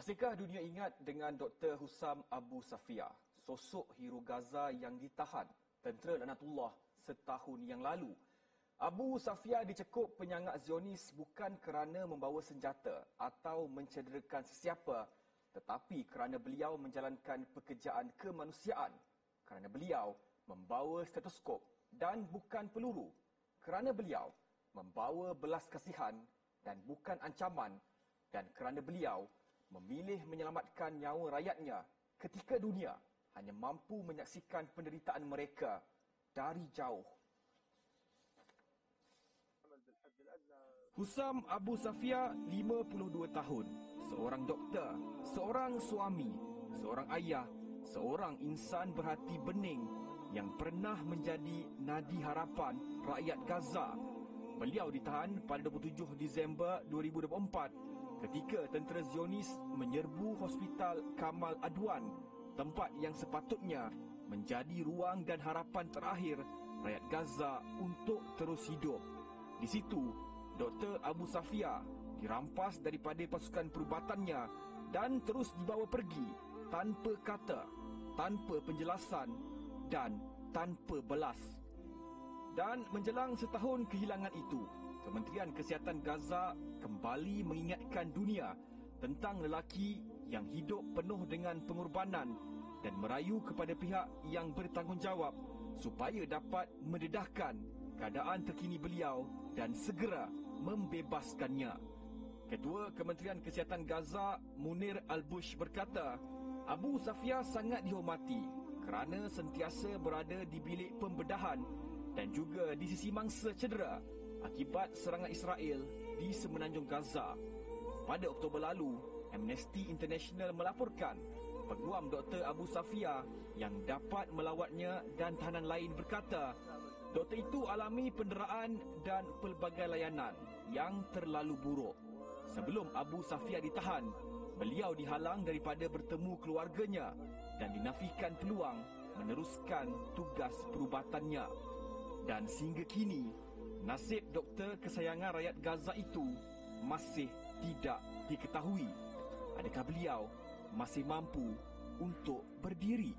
Masihkah dunia ingat dengan Dr. Husam Abu Safia, sosok hero Gaza yang ditahan tentera Laknatullah setahun yang lalu? Abu Safia dicekup penyangak Zionis bukan kerana membawa senjata atau mencederakan sesiapa, tetapi kerana beliau menjalankan pekerjaan kemanusiaan, kerana beliau membawa stetoskop dan bukan peluru, kerana beliau membawa belas kasihan dan bukan ancaman, dan kerana beliau memilih menyelamatkan nyawa rakyatnya ketika dunia hanya mampu menyaksikan penderitaan mereka dari jauh. Husam Abu Safia, 52 tahun, seorang doktor, seorang suami, seorang ayah, seorang insan berhati bening yang pernah menjadi nadi harapan rakyat Gaza. Beliau ditahan pada 27 Disember 2024 ketika tentera Zionis menyerbu Hospital Kamal Adwan, tempat yang sepatutnya menjadi ruang dan harapan terakhir rakyat Gaza untuk terus hidup. Di situ, Dr. Abu Safia dirampas daripada pasukan perubatannya dan terus dibawa pergi tanpa kata, tanpa penjelasan dan tanpa belas. Dan menjelang setahun kehilangan itu, Kementerian Kesihatan Gaza kembali mengingatkan dunia tentang lelaki yang hidup penuh dengan pengorbanan dan merayu kepada pihak yang bertanggungjawab supaya dapat mendedahkan keadaan terkini beliau dan segera membebaskannya. Ketua Kementerian Kesihatan Gaza, Munir Al-Bush, berkata, Abu Safia sangat dihormati kerana sentiasa berada di bilik pembedahan dan juga di sisi mangsa cedera akibat serangan Israel di semenanjung Gaza. Pada Oktober lalu, Amnesty International melaporkan peguam Dr. Abu Safia yang dapat melawatnya dan tahanan lain berkata, doktor itu alami penderaan dan pelbagai layanan yang terlalu buruk. Sebelum Abu Safia ditahan, beliau dihalang daripada bertemu keluarganya dan dinafikan peluang meneruskan tugas perubatannya. Dan sehingga kini, nasib doktor kesayangan rakyat Gaza itu masih tidak diketahui. Adakah beliau masih mampu untuk berdiri?